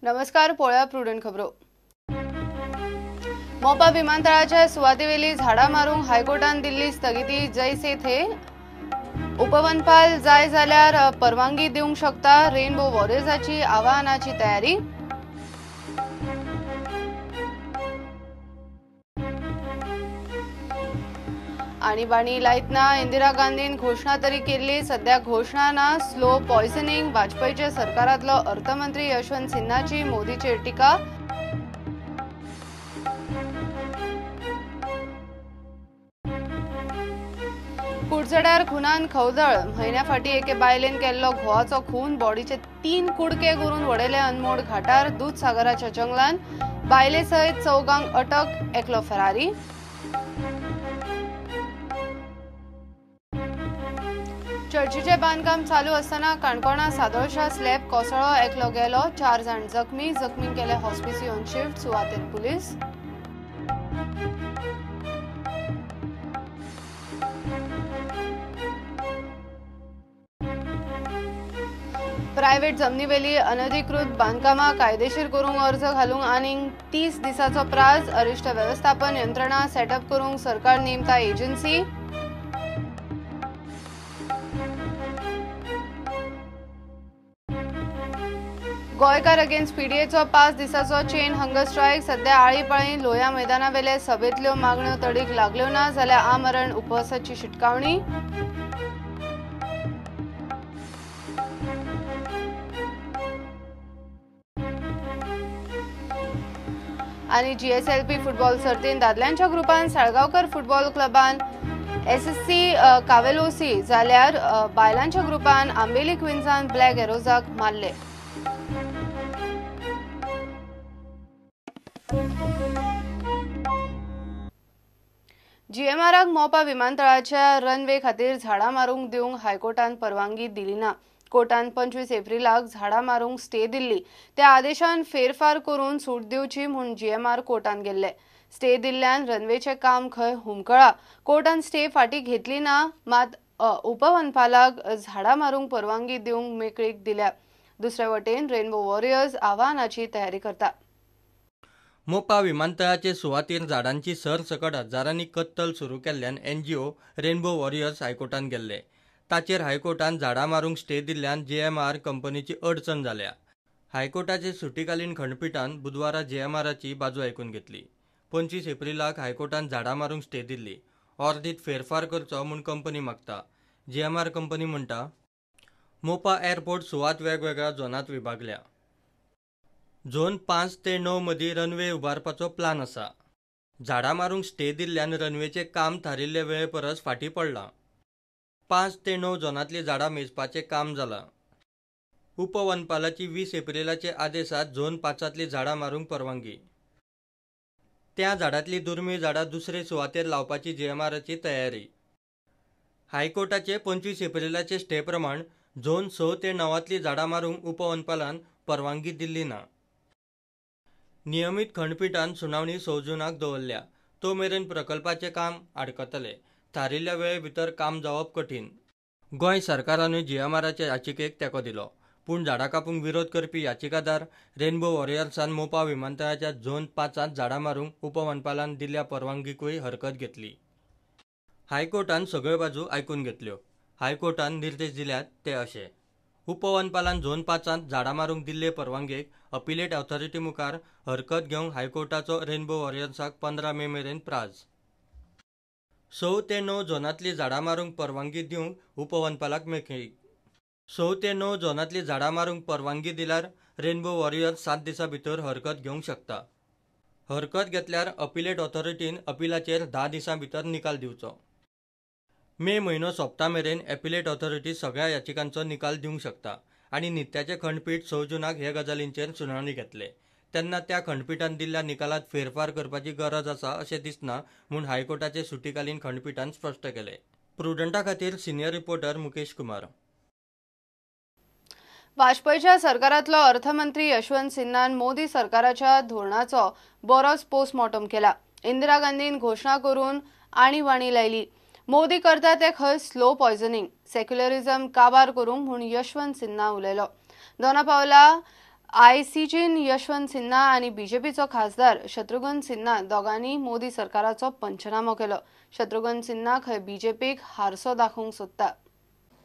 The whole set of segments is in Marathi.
नमस्कार, पोळ्या प्रुडंट खबरो। मोपा विमानतळाच्या सुवातेवेली झाडा मारूंक हायकोर्टान दिल्ली स्थगिती जैसे थे। उपवनपाल जाय जाल्यार परवानगी दिवंक शकता। रेनबो वॉरियर्साची आवाहनाची तयारी। आणीबाणी लायतना इंदिरा गांधीन घोषणा तरी केली। सध्या घोषणा ना स्लो पॉयझनिंग। वाजपेयीच्या सरकारातलो अर्थमंत्री यशवंत सिन्हाची मोदीचेर टिका। कुडचड्यार खुनान खवदळ। महिन्या फाटी एके बायलेन केल्लो घोवाचो खून। बॉडीचे 3 कुडके करून वडयले अनमोड घाटार। दूधसागराच्या जंगलान बायले सयत 4 अटक, एकलो फरारी। चर्चीचे बांदकाम चालू असताना काणकोणा सादोळशा स्लॅब कोसळ्ळो, एकलो गेलो। 4 जाण जखमींक केले हॉस्पिसी ऑन शिफ्ट। सुवातेर पुलीस। प्रायव्हेट जमनीवेली अनधिकृत बांदकामां कायदेशीर करूंक अर्ज घालूंक आनीक 30 दिसाचो प्राझ। अरिश्ट वेवस्थापन यंत्रणा सेटअप करूंक सरकार नेमता एजन्सी। गोयकार अगेन्स्ट पीडीएचो 5 दिसाचो चेन हंगर स्ट्रायक। सध्या आळीपाळी लोह्या मैदानावेले सभेतल्यो मागण्यो तडीक लागल्यो ना जाल्यार आमरण उपवासाची शिटकावणी। आणि जीएसएलपी फुटबॉल सर्तीन दादल्यांच्या ग्रुपान साळगावकर फुटबॉल क्लबान एसएससी कावेलोसी जाल्यार बायलांच्या ग्रुपान आंबेली क्वीन्सान ब्लॅक एरोजाक मारले। जीएमआरक मोपा विमानतळाच्या रनवे खातीर झाडा मारूंक दिवंक हायकोर्टान परवानगी दिली ना। कोर्टान 25 एप्रिलाक झाडा मारूंक स्टे दिल्ली। त्या आदेशान फेरफार करून सूट दिवची म्हूण जीएमआर कोर्टान गेल्ले। स्टे दिल्ल्यान रनवेचे काम खंय हुमकळा। कोर्टान स्टे फाटी घेतली ना, मात उपवनपालाक झाडा मारूंक परवानगी दिवंक मेकळीक दिल्या। दुसरे वटेन रेनबो वॉरियर्स आवाहनाची तयारी करता। मोपा विमानतळाचे सुवातेर झाडांची सरसकट हजारांनी कत्तल सुरू केल्ल्यान एनजीओ रेनबो वॉरियर्स हायकोर्टान गेल्ले। ताचेर हायकोर्टान झाडा मारूंक स्टे दिल्ल्यान जीएमआर कंपनीची अडचण जाल्या। हायकोर्टाचे सुटीकालीन खंडपीठान बुधवारा जीएमआरची बाजू आयकून घेतली। 25 एप्रिलाक हायकोर्टान झाडा मारूंक स्टे दिल्ली। अर्दीत फेरफार करचो म्हूण कंपनी मागता। जीएमआर कंपनी म्हणटा, मोपा एअरपोर्ट सुवात वेगवेगळ्या झोनांत विभागल्या। झोन 5 ते 9 मदीं रनवे उबारपाचो प्लान आसा। झाडा मारूंक स्टे दिल्ल्यान रनवेचे काम थारिल्ले वेळे परस फाटीं पडलां। 5 ते 9 झोनांतलीं झाडां मेजपाचें काम जालां। उपवनपालाची 20 एप्रिलाचे आदेशात झोन 5 झाडां मारूंक परवानगी। त्या झाडांतलीं दुर्मीळ झाडां दुसरे सुवातेर लावपाची जीएमआरची तयारी। हायकोर्टाचे 25 एप्रिलाचे स्टे प्रमाण झोन 6 ते 9 झाडां मारूंक उपवनपालान परवानगी दिल्ली ना। नियमीत खंडपीठान सुनावणी 6 जूनाक दवरल्या। तो मेरेन प्रकल्पाचे काम आडकतले। थारिल्ल्या वेळे भितर काम जावप कठीण। गोंय सरकारानूय जीएमआरच्या याचिकेक तेंको दिलो, पूण झाडां कापूंक विरोध करपी याचिकादार रेनबो वॉरियर्सान मोपा विमानतळाच्या झोन 5 झाडां मारूंक उपवनपालान दिल्ल्या परवानगीकूय हरकत घेतली। हायकोर्टान सगळ्यो बाजू आयकून घेतल्यो। हायकोर्टान निर्देश दिल्यात ते अशे: उपवनपालान झोन 5 झाडां मारूंक दिल्ले परवानगेक अपिलेट ऑथॉरिटी मुखार हरकत घेवंक हायकोर्टाचो रेनबो वॉरियर्साक 15 मे मेरेन प्राझ। 6 ते 9 झोनांतलीं झाडां मारूंक परवानगी दिवंक उपवनपालाक मेकळीक। 6 ते 9 झोनांतलीं झाडां मारूंक परवानगी दिल्यार रेनबो वॉरियर्स 7 दिसां भितर हरकत घेवंक शकता। हरकत घेतल्यार अपिलेट ऑथॉरिटीन अपिलाचेर 10 दिसां भितर निकाल दिवचो। मे म्हयनो सोंपता मेरेन एपिलेट ऑथॉरिटी सगळ्या याचिकांचो निकाल दिवंक शकता आनी नित्याचे खंडपीठ 6 जूनाक हे गजालींचेर सुनावणी घेतले। तेन्ना त्या खंडपीठान दिल्ल्या निकालात फेरफार करपाची गरज आसा अशें दिसना म्हूण हायकोर्टाचे सुटीकालीन खंडपीठान स्पश्ट केले। प्रुडंटा खातीर सिनियर रिपोर्टर मुकेश कुमार। वाजपेयीच्या सरकारातलो अर्थमंत्री यशवंत सिन्हान मोदी सरकाराच्या धोरणाचो बरोच पोस्टमॉर्टम केला। इंदिरा गांधीन घोषणा करून आणीबाणी लायली। मोदी करता ते खंय स्लो पॉयझनिंग। सेक्युलरिझम काबार करूंक म्हूण यशवंत सिन्हा उलयलो। दोना पावला आयसीजीन यशवंत सिन्हा आणि बीजेपीचो खासदार शत्रुघ्न सिन्हा दोगांनी मोदी सरकाराचो पंचनामो केलो. शत्रुघ्न सिन्हा खंय बीजेपीक हारसो दाखोवंक सोदता.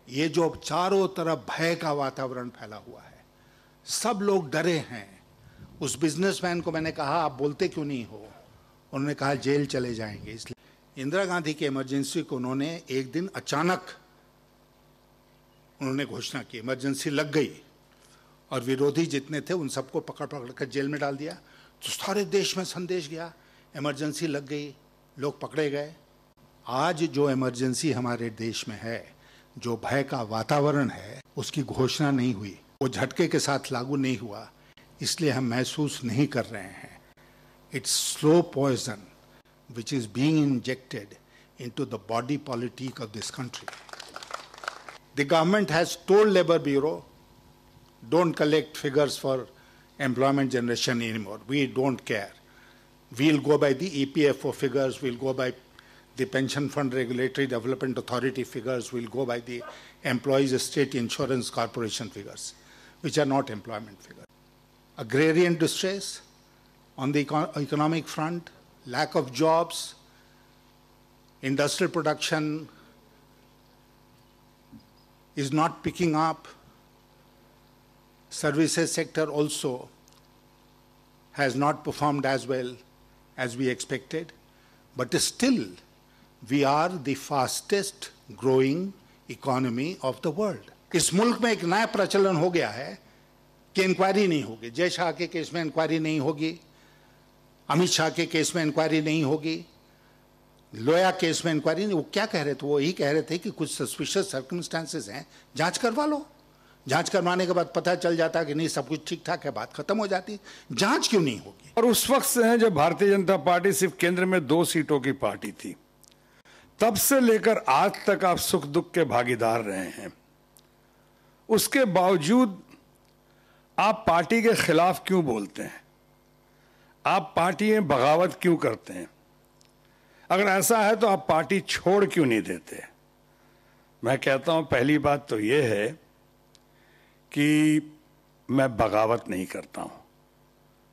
ये जो चारों तरफ भय का वातावरण फैला हुआ है, सब लोग डरे हैं. उस बिजनेसमैन को मैंने कहा आप बोलते क्यों नहीं हो, उन्होंने कहा जेल चले जाएंगे. इसलिए इंदिरा गांधी की इमरजेंसी को उन्होंने एक दिन अचानक उन्होंने घोषणा की, इमरजेंसी लग गई और विरोधी जितने थे उन सबको पकड़ पकड़ कर जेल में डाल दिया. तो सारे देश में संदेश गया, इमरजेंसी लग गई, लोग पकड़े गए. आज जो इमरजेंसी हमारे देश में है, जो भय का वातावरण है, उसकी घोषणा नहीं हुई, वो झटके के साथ लागू नहीं हुआ, इसलिए हम महसूस नहीं कर रहे हैं. It's slow poison which is being injected into the body politic of this country. The government has told Labour Bureau, don't collect figures for employment generation anymore. We don't care. We'll go by the EPFO figures, we'll go by the Pension Fund Regulatory Development Authority figures, we'll go by the Employees State Insurance Corporation figures, which are not employment figures. Agrarian distress on the economic front, lack of jobs, industrial production is not picking up. Services sector also has not performed as well as we expected, but still we are the fastest growing economy of the world. इस मुल्क में एक नया प्रचलन हो गया है कि इंक्वायरी नहीं होगी. जय शाह के केस में इंक्वायरी नहीं होगी, अमित शाह के केस में इंक्वायरी नहीं होगी, लोया केस में इंक्वायरी नहीं. वो क्या कह रहे थे? वो यही कह रहे थे कि कुछ सस्पिशियस सर्कमस्टांसेस हैं, जांच करवा लो. जांच करवाने के बाद पता चल जाता कि नहीं सब कुछ ठीक ठाक है, बात खत्म हो जाती. जांच क्यों नहीं होगी? और उस वक्त से है जब भारतीय जनता पार्टी सिर्फ केंद्र में 2 सीटों की पार्टी थी, तब से लेकर आज तक आप सुख दुख के भागीदार रहे हैं. उसके बावजूद आप पार्टी के खिलाफ क्यों बोलते हैं? आप पार्टी में बगावत क्यों करते हैं? अगर ऐसा है तो आप पार्टी छोड़ क्यों नहीं देते? मैं कहता हूं पहली बात तो यह है कि मैं बगावत नहीं करता हूं,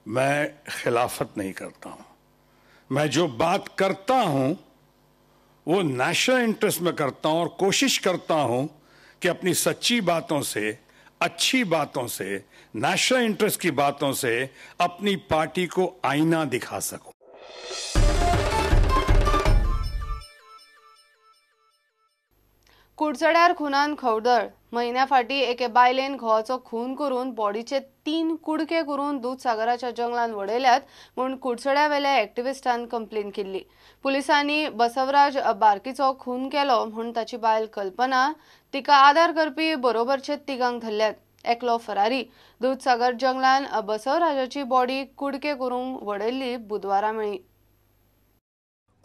मैं खिलाफत नहीं करता हूं. मैं जो बात करता हूं वो नेशनल इंटरेस्ट में करता हूं और कोशिश करता हूं कि अपनी सच्ची बातों से, अच्छी बातों से, नेशनल इंटरेस्ट की बातों से अपनी पार्टी को आईना दिखा सकूं. कुडचड्यार खुनान खवळदळ. महिन्या फाटी एके बायलेन घोवाचो खून करून बॉडीचे 3 कुडके करून दूधसागराच्या जंगलात वडयल्यात म्हूण कुडचड्यावेल्या एक्टिव्हिस्टान कंप्लेन केल्ली. पुलिसांनी बसवराज बारकीचो खून केलो म्हूण ताची बायल कल्पना, तिका आदार करपी बरोबरचे 3 धरल्यात. एकलो फरारी. दूधसागर जंगलान बसवराजाची बॉडी कुडके करून वडयल्ली बुधवारा मेळ्ळी.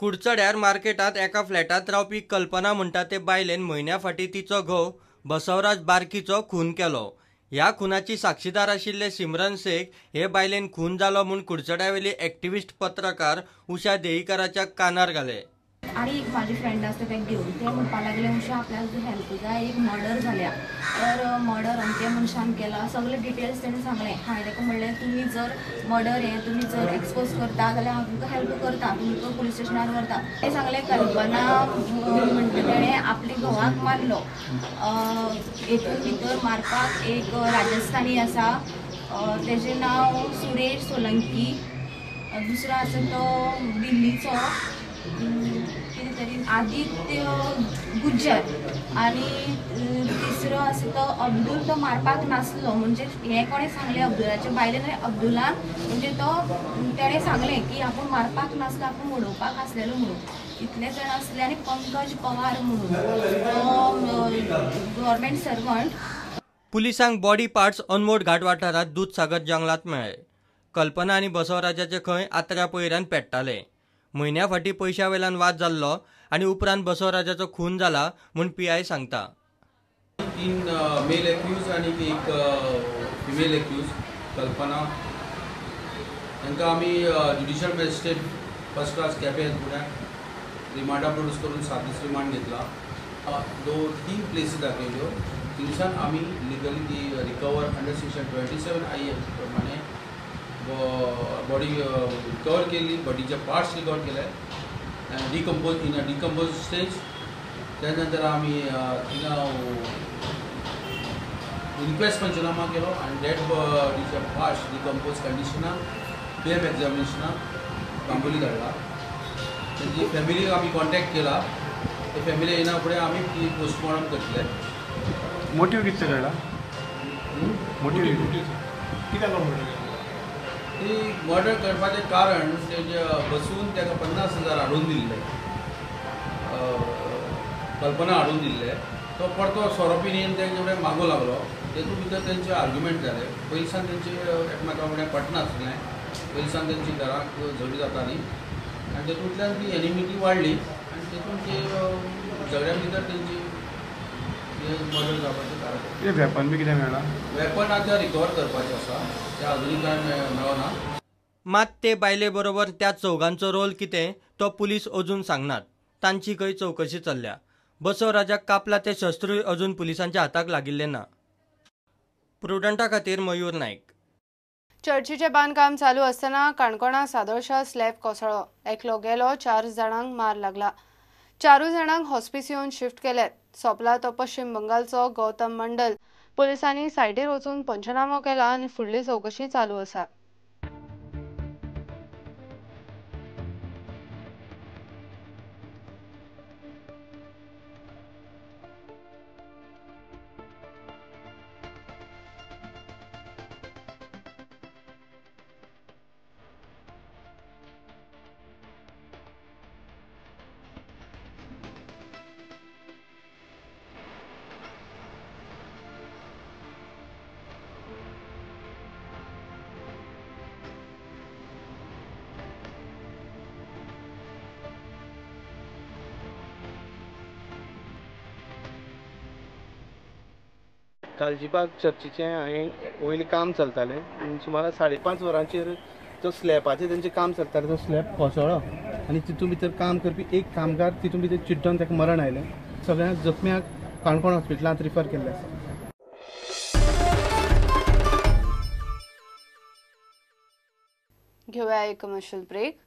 कुडचड्यार मार्केटात एका फ्लॅटात रावपी कल्पना म्हणटा ते बायलेन म्हयन्या फाटीं तिचो घोव बसवराज बारकीचो खून केलो. ह्या खुनाची साक्षीदार आशिल्ले सिमरन शेख हे बायलेन खून जालो म्हूण कुडचड्यावेली एक्टिव्हिस्ट पत्रकार उषा देईकराच्या कानार घाले. आणि एक माझी फ्रेंड असते ते घेऊन ते म्हणपाक लागले उषा आपल्याला हेल्प जाय, एक मर्डर झाल्या तर मर्डर अमके मनशान केला, सगळे डिटेल्स तेणें सांगलें. हांवें ताका म्हणलें तुमी जर मर्डर हें तुमी जर एक्सपोज करता जाल्यार हांव तुमकां हेल्प करता, तुमकां पुलीस स्टेशनार व्हरता. ते सांगलें कल्पना म्हणटा तेणें आपल्या घोवाक मारलो. हेतून भितर मारपाक एक राजस्थानी आसा, तेजें नांव सुरेश सोलंकी. दुसरो आसा तो दिल्लीचो कितें तरी आदित्य गुज्जर. आणि तिसरो आसा तो अब्दुल. तो मारपाक नासलो, म्हणजे हें कोणें सांगलें अब्दुलाचे बायलेन अब्दुलान, म्हणजे तो तेणें सांगलें की आपूण मारपाक नासलो, आपूण उडोवपाक आसलेलो म्हणून. इतले जाण आसले. आनी पंकज पवार म्हणून तो गव्हर्मेंट सर्वंट. पुलिसांक बॉडी पार्ट्स अनमोड घाट वाठारांत दूधसागर जंगलात मेळ्ळे. कल्पना आनी बसवराजाचे खंय आत्र्या पयऱ्यान पेट्टाले. म्हयन्या फाटीं पयशा वेल्यान वाद जाल्लो आनी उपरांत बसवराजाचो खून जाला म्हूण PI सांगता. 3 मेल एक्यूज आणि एक फिमेल एक्यूज कल्पना तांकां आमी judicial magistrate first class Quepem पुण्याक रिमांडा प्रोड्यूस करून 7 दीस रिमांड घेतला. 3 प्लेसीस दाखयल्यो. थिंगसान आमी लिगली ती रिकवर अंडर सेक्शन 27 IAS प्रमाणे बॉडी रिकवर केली, बॉडीचे पार्ट्स रिकवर केले decompose in a decompose stage. त्यानंतर आम्ही थिंगा इन्क्वेस्ट पंचनामा केलो आणि डेड बॉडीचे पार्ट्स डिकम्पोज कंडिशनान पीएम एक्झामिनेशनाक बांबोली धाडला. त्यांची फॅमिलीक आम्ही कॉन्टॅक्ट केला. ते फॅमिली येना फुडें आमी ती पोस्टमॉर्टम करतले. मोटिव कितें कळला? मोटिव कित्याक मर्डर? ती मर्डर करपाचें कारण तेजे बसून ताका 50,000 हाडून दिल्ले, कल्पना हाडून दिल्ले. तो परतो सोरोपीन येवन तेजे कडेन मागूं लागलो. तेतूंत भितर तेंचे आर्ग्युमेंट जाले. पयलीसान तेंचे एकामेका कडेन पटनासलें. पयलीसान तेंची घराक झगडी जाताली आनी तेतूंतल्यान ती एनिमिटी वाडली आनी तेतून ते झगड्या भितर तेंची मर्डर जावपाचें कारण. ते वेपन बी कितें मेळ्ळां? वेपन आतां रिकवर करपाचें आसा. ते अजुनी कांय मेळना. मात ते बायले बरोबर त्या चौगांचो रोल कितें तो पुलीस अजून सांगनात. तांची खंय चवकशी चल्ल्या. बसवराजाक कापला ते शस्त्रूय अजून पुलिसांच्या हाताक लागिल्ले ना. प्रुडंटा खातीर मयूर नायक. चर्चीचें बांदकाम चालू असतना काणकोणा सादोळशा स्लॅब कोसळ्ळो. एकलो गेलो, 4 जाणांक मार लागला. 4 जाणांक हॉस्पिसियोन शिफ्ट केल्यात. सोंपला तो पश्चिम बंगालचो गौतम मंडल. पुलिसांनी सायटीर वचून पंचनामो केला आनी फुडली चवकशी चालू आसा. कालजीबाग चर्चीचें हांवें वयलीं काम चलतालें. सुमार 5:30 वरांचेर जो स्लॅबाचें तेंचें काम चलतालें तो स्लॅब कोसळ्ळो आनी तितून भितर काम करपी एक कामगार तितून भितर चिड्डोन ताका मरण आयलें. सगळ्या जखम्यांक काणकोण हॉस्पिटलांत रिफर केल्ले आसा. घेऊया एक कमर्शियल ब्रेक.